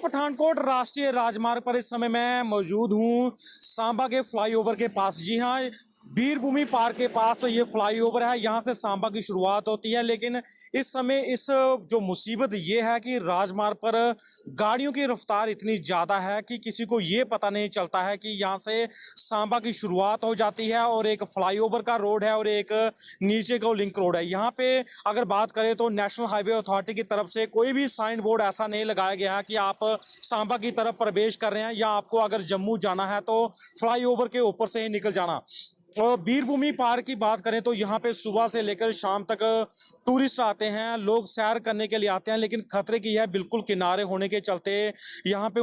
पठानकोट राष्ट्रीय राजमार्ग पर इस समय मैं मौजूद हूं सांबा के फ्लाईओवर के पास। जी हां, वीरभूमि पार्क के पास ये फ्लाईओवर है। यहां से सांबा की शुरुआत होती है, लेकिन इस समय जो मुसीबत ये है कि राजमार्ग पर गाड़ियों की रफ्तार इतनी ज़्यादा है कि किसी को ये पता नहीं चलता है कि यहां से सांबा की शुरुआत हो जाती है और एक फ्लाईओवर का रोड है और एक नीचे का लिंक रोड है। यहाँ पे अगर बात करें तो नेशनल हाईवे अथॉरिटी की तरफ से कोई भी साइन बोर्ड ऐसा नहीं लगाया गया है कि आप सांबा की तरफ प्रवेश कर रहे हैं या आपको अगर जम्मू जाना है तो फ्लाईओवर के ऊपर से ही निकल जाना। और वीरभूमि पार्क की बात करें तो यहाँ पे सुबह से लेकर शाम तक टूरिस्ट आते हैं, लोग सैर करने के लिए आते हैं, लेकिन खतरे की है बिल्कुल किनारे होने के चलते यहाँ पे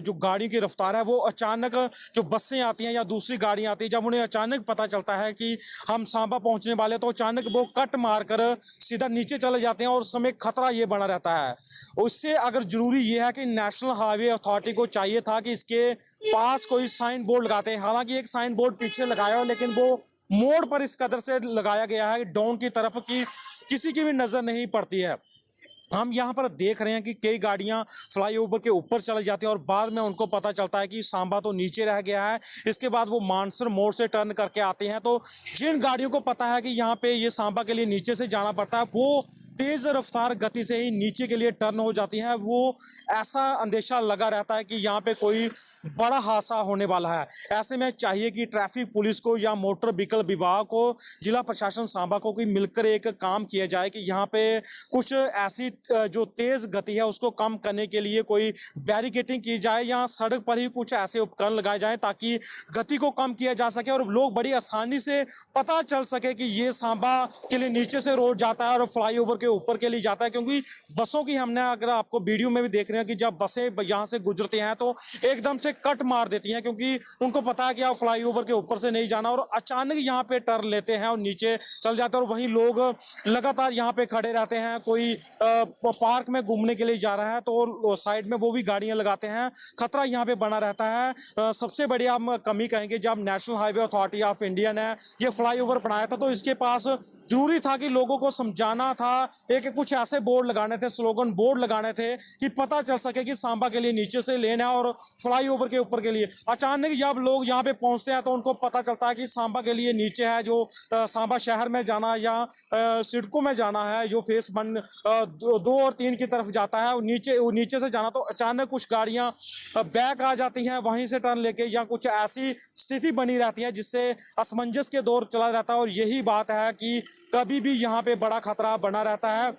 जो गाड़ी की रफ्तार है वो अचानक जो बसें आती हैं या दूसरी गाड़ियाँ आती हैं, जब उन्हें अचानक पता चलता है कि हम सांबा पहुँचने वाले तो अचानक वो कट मार कर सीधा नीचे चले जाते हैं और उस समय खतरा ये बना रहता है। उससे अगर जरूरी ये है कि नेशनल हाईवे अथॉरिटी को चाहिए था कि इसके पास कोई साइन बोर्ड लगाते हैं। हालांकि एक साइन बोर्ड पीछे लगाया हो, लेकिन वो मोड़ पर इस कदर से लगाया गया है डाउन की तरफ कि किसी की भी नजर नहीं पड़ती है। हम यहाँ पर देख रहे हैं कि कई गाड़ियां फ्लाईओवर के ऊपर चली जाती हैं और बाद में उनको पता चलता है कि सांबा तो नीचे रह गया है। इसके बाद वो मानसर मोड़ से टर्न करके आते हैं। तो जिन गाड़ियों को पता है कि यहाँ पे ये सांबा के लिए नीचे से जाना पड़ता है, वो तेज रफ्तार गति से ही नीचे के लिए टर्न हो जाती है। वो ऐसा अंदेशा लगा रहता है कि यहाँ पे कोई बड़ा हादसा होने वाला है। ऐसे में चाहिए कि ट्रैफिक पुलिस को या मोटर व्हीकल विभाग को, जिला प्रशासन सांबा को कोई मिलकर एक काम किया जाए कि यहाँ पे कुछ ऐसी जो तेज गति है उसको कम करने के लिए कोई बैरिकेटिंग की जाए या सड़क पर ही कुछ ऐसे उपकरण लगाए जाए ताकि गति को कम किया जा सके और लोग बड़ी आसानी से पता चल सके कि ये सांबा के लिए नीचे से रोड जाता है और फ्लाईओवर के ऊपर के लिए जाता है। क्योंकि बसों की हमने, अगर आपको वीडियो में भी देख रहे हैं कि जब बसें यहाँ से गुजरती हैं तो एकदम से कट मार देती हैं, क्योंकि उनको पता है कि आप फ्लाईओवर के ऊपर से नहीं जाना और अचानक यहाँ पे टर्न लेते हैं और नीचे चल जाते हैं। और वहीं लोग लगातार यहाँ पे खड़े रहते हैं। कोई पार्क में घूमने के लिए जा रहा है तो साइड में वो भी गाड़ियां लगाते हैं। खतरा यहाँ पे बना रहता है। सबसे बड़ी हम कमी कहेंगे, जब national highway authority of India ने ये फ्लाईओवर बनाया था तो इसके पास जरूरी था कि लोगों को समझाना था, एक कुछ ऐसे बोर्ड लगाने थे, स्लोगन बोर्ड लगाने थे कि पता चल सके कि सांबा के लिए नीचे से लेन है और फ्लाईओवर के ऊपर के लिए। अचानक जब लोग यहाँ पे पहुंचते हैं तो उनको पता चलता है कि सांबा के लिए नीचे है, जो सांबा शहर में जाना या सिडको में जाना है, जो फेस 1, 2 और 3 की तरफ जाता है, नीचे से जाना। तो अचानक कुछ गाड़ियां बैक आ जाती हैं वहीं से टर्न लेके, या कुछ ऐसी स्थिति बनी रहती है जिससे असमंजस के दौर चला जाता है। और यही बात है कि कभी भी यहाँ पे बड़ा खतरा बना रहता है।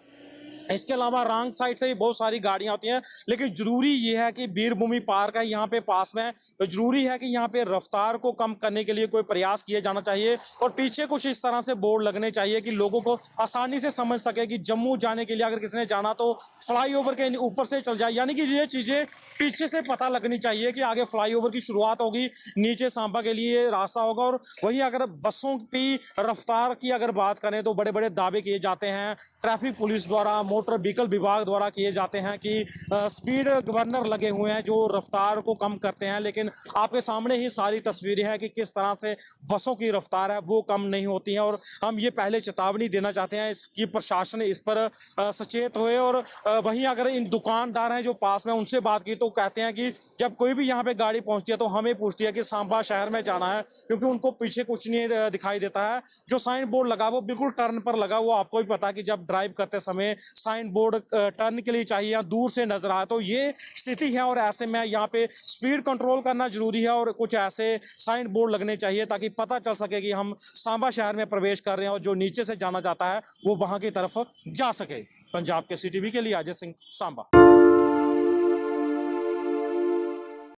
इसके अलावा रॉन्ग साइड से भी बहुत सारी गाड़ियां होती हैं, लेकिन जरूरी ये है कि वीरभूमि पार्क है यहाँ पे पास में, तो जरूरी है कि यहाँ पे रफ्तार को कम करने के लिए कोई प्रयास किया जाना चाहिए और पीछे कुछ इस तरह से बोर्ड लगने चाहिए कि लोगों को आसानी से समझ सके कि जम्मू जाने के लिए अगर किसी ने जाना तो फ्लाईओवर के ऊपर से चल जाए। यानी कि ये चीजें पीछे से पता लगनी चाहिए कि आगे फ्लाईओवर की शुरुआत होगी, नीचे सांबा के लिए रास्ता होगा। और वहीं अगर बसों की रफ्तार की अगर बात करें तो बड़े बड़े दावे किए जाते हैं ट्रैफिक पुलिस द्वारा, मोटर व्हीकल विभाग द्वारा किए जाते हैं कि स्पीड गवर्नर लगे हुए हैं जो रफ्तार को कम करते हैं, लेकिन आपके सामने ही सारी तस्वीरें हैं कि किस तरह से बसों की रफ्तार है वो कम नहीं होती है। और हम ये पहले चेतावनी देना चाहते हैं इसकी प्रशासन इस पर सचेत हुए। और वहीं अगर इन दुकानदार हैं जो पास में, उनसे बात की तो कहते हैं कि जब कोई भी यहाँ पे गाड़ी पहुंचती है तो हमें पूछती है कि सांबा शहर में जाना है, क्योंकि उनको पीछे कुछ नहीं दिखाई देता है। जो साइन बोर्ड लगा वो बिल्कुल टर्न पर लगा, वो आपको भी पता है कि जब ड्राइव करते समय साइन बोर्ड टर्न के लिए चाहिए या दूर से नजर आए, तो ये स्थिति है। और ऐसे में यहाँ पे स्पीड कंट्रोल करना जरूरी है और कुछ ऐसे साइन बोर्ड लगने चाहिए ताकि पता चल सके कि हम सांबा शहर में प्रवेश कर रहे हैं और जो नीचे से जाना जाता है वो वहां की तरफ जा सके। पंजाब के CTV के लिए अजय सिंह, सांबा।